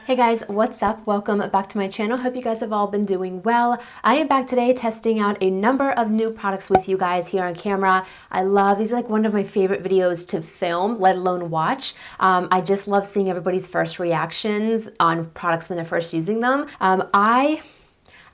Hey guys, what's up? Welcome back to my channel. Hope you guys have all been doing well. I am back today testing out a number of new products with you guys here on camera. I love these, are like one of my favorite videos to film, let alone watch. I just love seeing everybody's first reactions on products when they're first using them.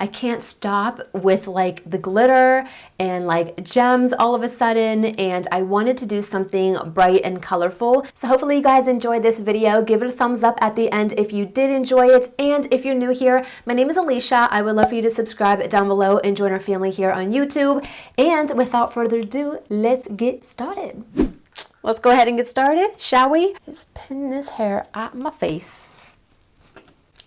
I can't stop with like the glitter and like gems all of a sudden, and I wanted to do something bright and colorful. So hopefully you guys enjoyed this video. Give it a thumbs up at the end if you did enjoy it. And if you're new here, my name is Alicia. I would love for you to subscribe down below and join our family here on YouTube. And without further ado, let's get started. Let's go ahead and get started, shall we? Let's pin this hair at my face.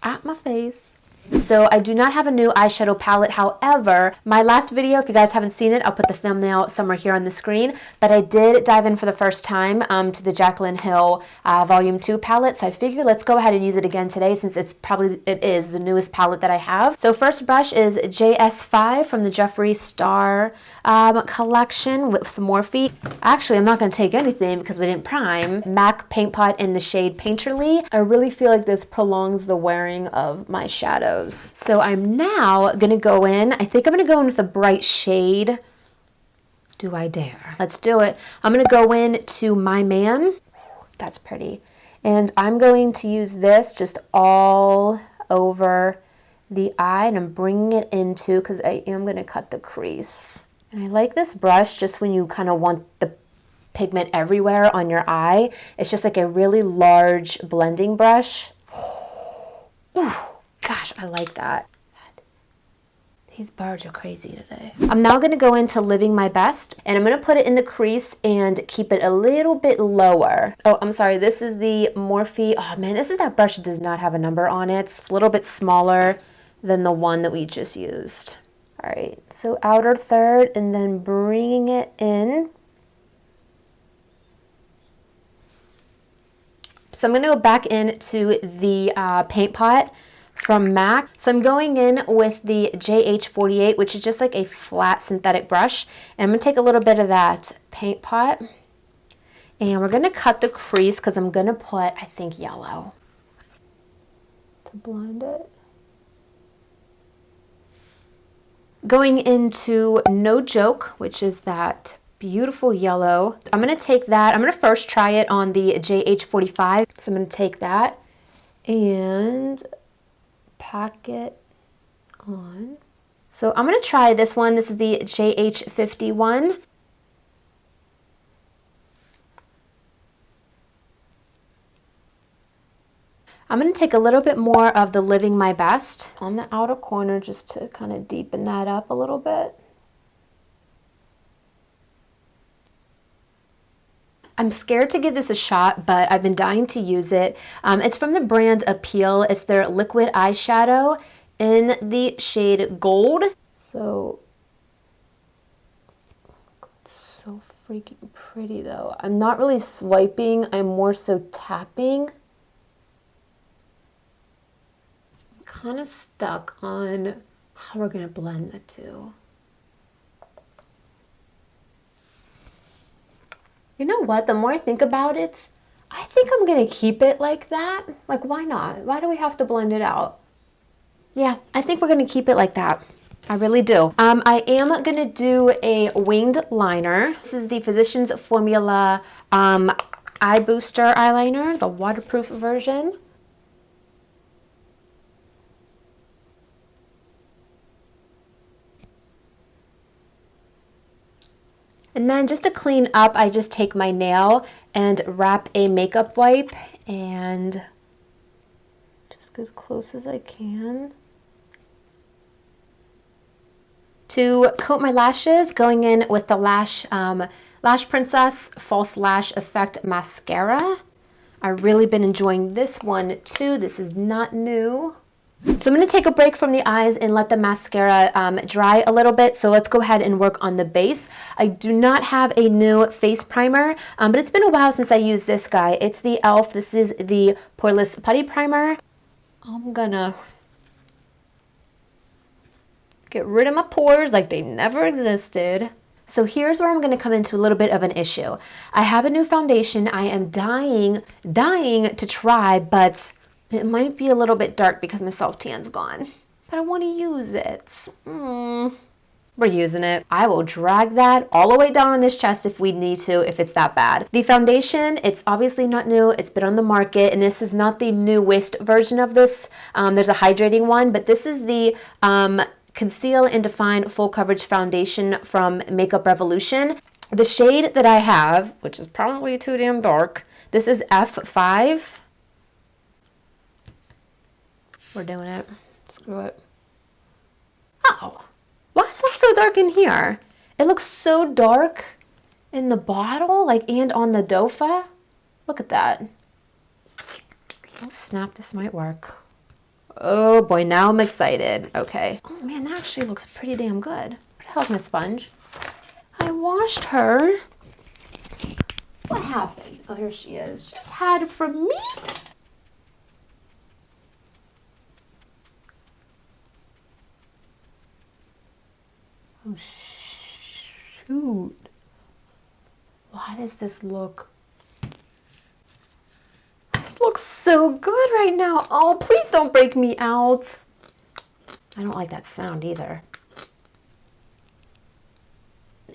At my face. So I do not have a new eyeshadow palette. However, my last video, if you guys haven't seen it, I'll put the thumbnail somewhere here on the screen. But I did dive in for the first time to the Jaclyn Hill Volume 2 palette. So I figured let's go ahead and use it again today since it is the newest palette that I have. So first brush is JS5 from the Jeffree Star collection with Morphe. Actually, I'm not going to take anything because we didn't prime. MAC Paint Pot in the shade Painterly. I really feel like this prolongs the wearing of my shadow. So I'm now gonna go in. I think I'm gonna go in with a bright shade. Do I dare? Let's do it. I'm gonna go in to My Man. That's pretty. And I'm going to use this just all over the eye, and I'm bringing it into, because I am gonna cut the crease. And I like this brush just when you kind of want the pigment everywhere on your eye. It's just like a really large blending brush. Ooh. Gosh, I like that. These birds are crazy today. I'm now going to go into Living My Best, and I'm going to put it in the crease and keep it a little bit lower. Oh, I'm sorry. This is the Morphe. Oh man, this is that brush that does not have a number on it. It's a little bit smaller than the one that we just used. All right, so outer third and then bringing it in. So I'm going to go back into the paint pot from MAC. So I'm going in with the JH48, which is just like a flat synthetic brush. And I'm going to take a little bit of that paint pot. And we're going to cut the crease because I'm going to put, I think, yellow to blend it. Going into No Joke, which is that beautiful yellow. I'm going to take that. I'm going to first try it on the JH45. So I'm going to take that and pack it on. So I'm going to try this one. This is the JH51. I'm going to take a little bit more of the Living My Best on the outer corner just to kind of deepen that up a little bit. I'm scared to give this a shot, but I've been dying to use it. It's from the brand Appeal. It's their liquid eyeshadow in the shade Gold. So, it's so freaking pretty though. I'm not really swiping, I'm more so tapping. I'm kind of stuck on how we're going to blend the two. You know what? The more I think about it, I think I'm going to keep it like that. Like, why not? Why do we have to blend it out? Yeah, I think we're going to keep it like that. I really do. I am going to do a winged liner. This is the Physicians Formula Eye Booster Eyeliner, the waterproof version. And then just to clean up, I just take my nail and wrap a makeup wipe and just as close as I can. To coat my lashes, going in with the Lash Princess False Lash Effect Mascara. I've really been enjoying this one too. This is not new. So I'm going to take a break from the eyes and let the mascara dry a little bit. So let's go ahead and work on the base. I do not have a new face primer, but it's been a while since I used this guy. It's the e.l.f. This is the Poreless Putty Primer. I'm going to get rid of my pores like they never existed. So here's where I'm going to come into a little bit of an issue. I have a new foundation I am dying to try, but It might be a little bit dark because my self-tan's gone, but I want to use it. We're using it. I will drag that all the way down on this chest if we need to, if it's that bad. The foundation, it's obviously not new. It's been on the market, and this is not the newest version of this. There's a hydrating one, but this is the Conceal and Define Full Coverage Foundation from Makeup Revolution. The shade that I have, which is probably too damn dark, this is F5. We're doing it. Screw it. Oh. Why is that so dark in here? It looks so dark in the bottle, like, and on the dofa. Look at that. Oh snap, this might work. Oh boy, now I'm excited. Okay. Oh man, that actually looks pretty damn good. Where the hell's my sponge? I washed her. What happened? Oh, here she is. Just had it from me. Oh, shoot. Why does this look... This looks so good right now. Oh, please don't break me out. I don't like that sound either.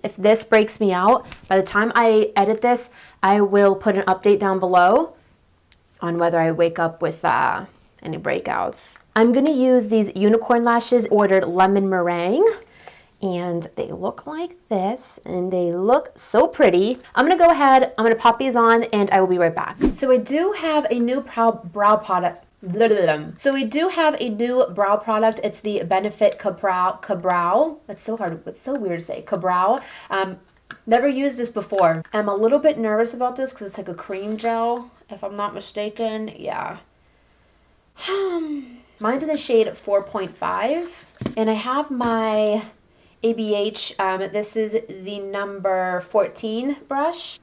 If this breaks me out, by the time I edit this, I will put an update down below on whether I wake up with any breakouts. I'm going to use these unicorn lashes, ordered lemon meringue. And they look like this, and they look so pretty. I'm gonna go ahead, I'm gonna pop these on, and I will be right back. So I do have a new brow product. So we do have a new brow product. It's the Benefit Cabrow. That's so hard, it's so weird to say, Cabrow. Never used this before. I'm a little bit nervous about this because it's like a cream gel, if I'm not mistaken. Yeah. Mine's in the shade 4.5, and I have my ABH, this is the number 14 brush.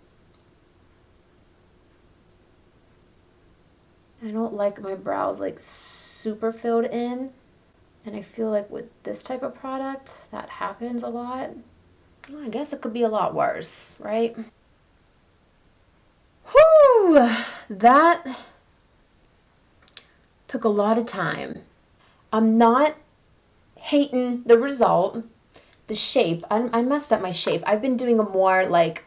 I don't like my brows like super filled in, and I feel like with this type of product that happens a lot. Well, I guess it could be a lot worse, right? Whew, that took a lot of time. I'm not hating the result. The shape, I messed up my shape. I've been doing a more like,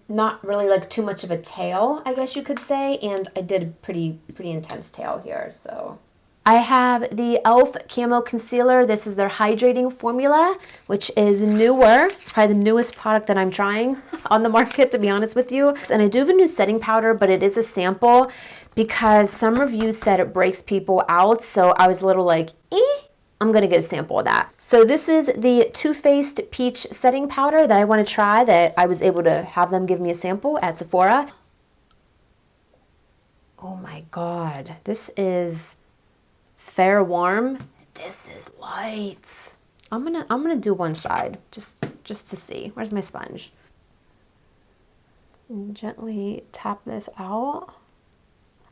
not really like too much of a tail, I guess you could say, and I did a pretty intense tail here, so. I have the e.l.f. Camo Concealer. This is their hydrating formula, which is newer. It's probably the newest product that I'm trying on the market, to be honest with you. And I do have a new setting powder, but it is a sample because some reviews said it breaks people out, so I was a little like, I'm gonna get a sample of that. So this is the Too Faced Peach Setting Powder that I wanna try, that I was able to have them give me a sample at Sephora. Oh my God, this is fair warm. This is light. I'm gonna do one side just to see. Where's my sponge? And gently tap this out.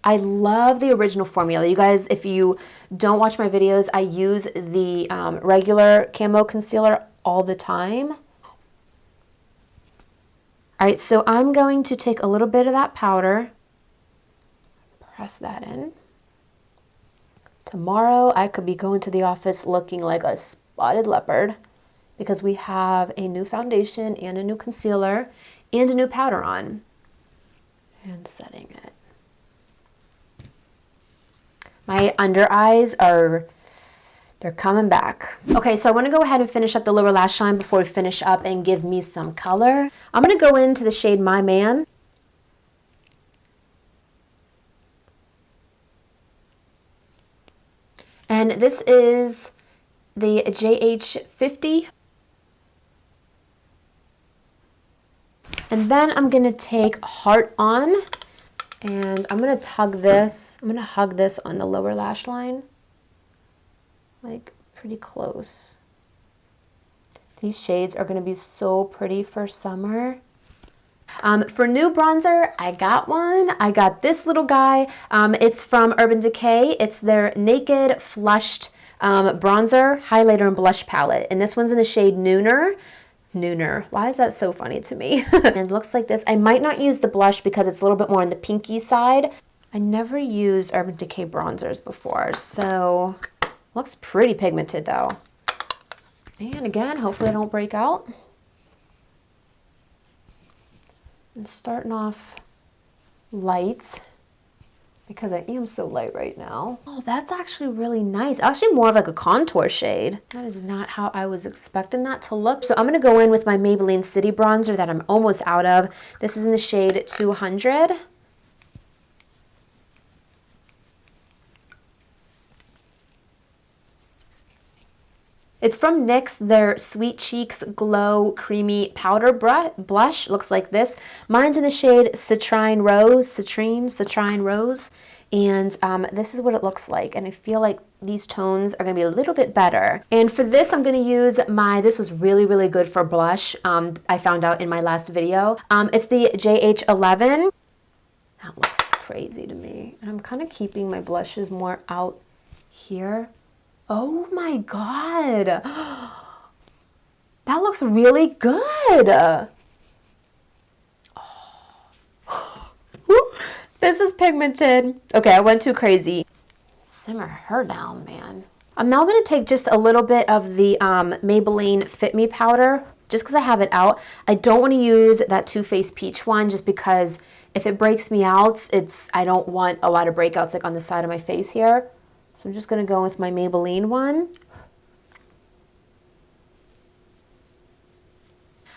I love the original formula. You guys, if you don't watch my videos, I use the regular camo concealer all the time. All right, so I'm going to take a little bit of that powder, press that in. Tomorrow, I could be going to the office looking like a spotted leopard because we have a new foundation and a new concealer and a new powder on. And setting it. My under eyes they're coming back. Okay, so I want to go ahead and finish up the lower lash line before we finish up and give me some color. I'm going to go into the shade My Man. And this is the JH50. And then I'm going to take Heart On. And I'm going to hug this on the lower lash line, like pretty close. These shades are going to be so pretty for summer. For new bronzer, I got one. I got this little guy. It's from Urban Decay. It's their Naked Flushed bronzer, highlighter, and blush palette. And this one's in the shade Nooner. Why is that so funny to me? And it looks like this. I might not use the blush because it's a little bit more on the pinky side. I never used Urban Decay bronzers before, so looks pretty pigmented though. And again, hopefully I don't break out. And starting off light, because I am so light right now. Oh, that's actually really nice. Actually more of like a contour shade. That is not how I was expecting that to look. So I'm gonna go in with my Maybelline City Bronzer that I'm almost out of. This is in the shade 200. It's from NYX, their Sweet Cheeks Glow Creamy Powder Blush. Looks like this. Mine's in the shade Citrine Rose. And this is what it looks like. And I feel like these tones are going to be a little bit better. And for this, I'm going to use this was really, really good for blush. I found out in my last video. It's the JH11. That looks crazy to me. And I'm kind of keeping my blushes more out here. Oh my God. That looks really good. Oh. This is pigmented. Okay, I went too crazy. Simmer her down, man. I'm now going to take just a little bit of the Maybelline Fit Me powder, just because I have it out. I don't want to use that Too Faced Peach one, just because if it breaks me out, I don't want a lot of breakouts like on the side of my face here. So I'm just going to go with my Maybelline one.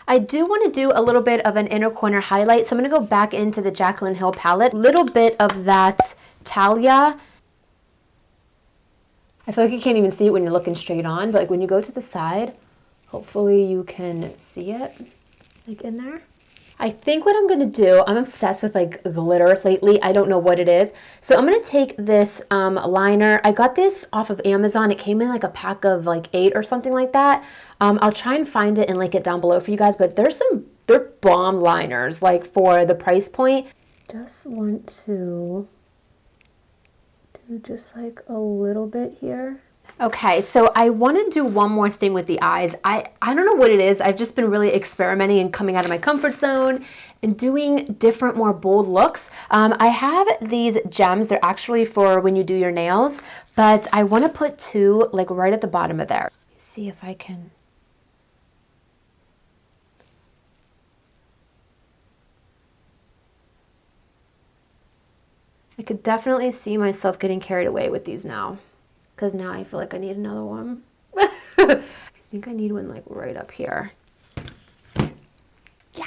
I do want to do a little bit of an inner corner highlight, so I'm going to go back into the Jaclyn Hill palette. A little bit of that Talia. I feel like you can't even see it when you're looking straight on, but like when you go to the side, hopefully you can see it like in there. I think what I'm going to do, I'm obsessed with like glitter lately. I don't know what it is. So I'm going to take this liner. I got this off of Amazon. It came in like a pack of like 8 or something like that. I'll try and find it and link it down below for you guys. But they're bomb liners like for the price point. Just want to do just like a little bit here. Okay, so I want to do one more thing with the eyes. I don't know what it is. I've just been really experimenting and coming out of my comfort zone and doing different, more bold looks. I have these gems. They're actually for when you do your nails, but I want to put 2 like right at the bottom of there. See if I can. I could definitely see myself getting carried away with these now. Because now I feel like I need another one. I think I need one like right up here. Yeah.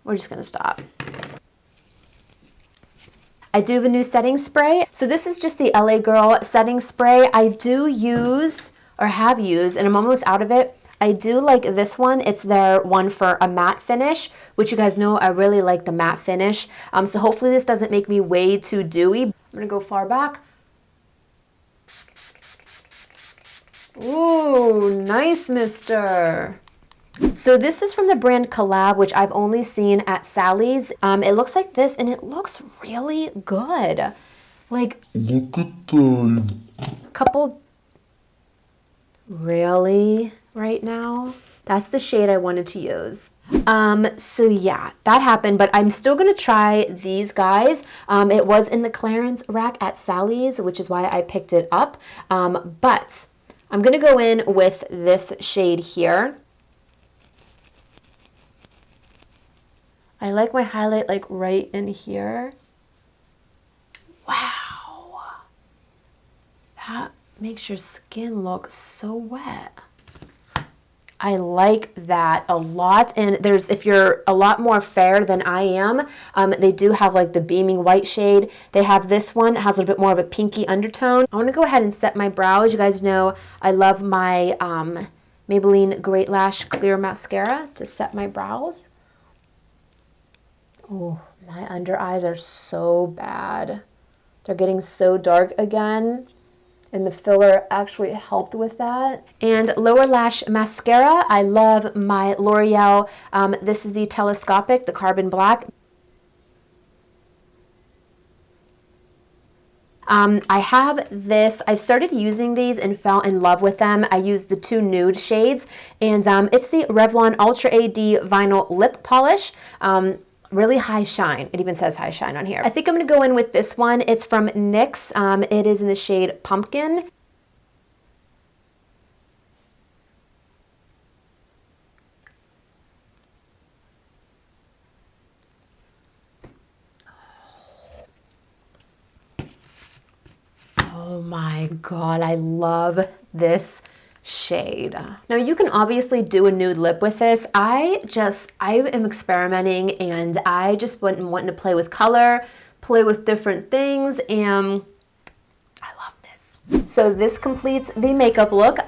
We're just going to stop. I do have a new setting spray. So this is just the LA Girl setting spray. I do use, or have used, and I'm almost out of it. I do like this one. It's their one for a matte finish, which you guys know I really like the matte finish. So hopefully this doesn't make me way too dewy. I'm gonna go far back. Ooh, nice, mister. So this is from the brand Collab, which I've only seen at Sally's. It looks like this, and it looks really good. Like, look at the couple. Really? Right now? That's the shade I wanted to use. So yeah, that happened, but I'm still gonna try these guys. It was in the clearance rack at Sally's, which is why I picked it up. But I'm gonna go in with this shade here. I like my highlight like right in here. Wow. That makes your skin look so wet. I like that a lot. And there's, if you're a lot more fair than I am, they do have like the beaming white shade. They have this one that has a little bit more of a pinky undertone. I want to go ahead and set my brows. You guys know I love my Maybelline Great Lash Clear Mascara to set my brows. Oh, my under eyes are so bad. They're getting so dark again. And the filler actually helped with that. And lower lash mascara. I love my L'Oreal. This is the telescopic, the carbon black. I have this, I've started using these and fell in love with them. I use the 2 nude shades, and it's the Revlon Ultra AD Vinyl Lip Polish. Really high shine. It even says high shine on here. I think I'm gonna go in with this one. It's from NYX. It is in the shade Pumpkin. Oh my God, I love this shade. Now you can obviously do a nude lip with this. I am experimenting, and I just wanting to play with color, play with different things, and I love this. So this completes the makeup look.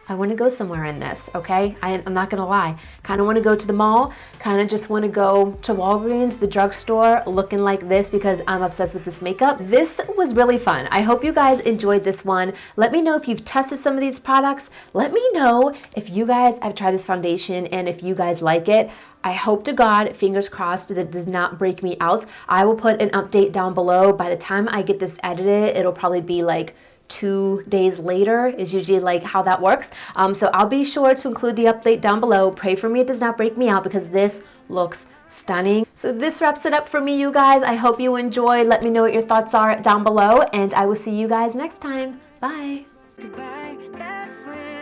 I want to go somewhere in this, okay? I'm not gonna lie. Kind of want to go to the mall, kind of just want to go to Walgreens, the drugstore, looking like this because I'm obsessed with this makeup. This was really fun. I hope you guys enjoyed this one. Let me know if you've tested some of these products. Let me know if you guys have tried this foundation and if you guys like it. I hope to God, fingers crossed, that it does not break me out. I will put an update down below. By the time I get this edited, it'll probably be like 2 days later is usually like how that works. So I'll be sure to include the update down below. Pray for me it does not break me out because this looks stunning. So this wraps it up for me, you guys. I hope you enjoyed. Let me know what your thoughts are down below, and I will see you guys next time. Bye. Goodbye. That's when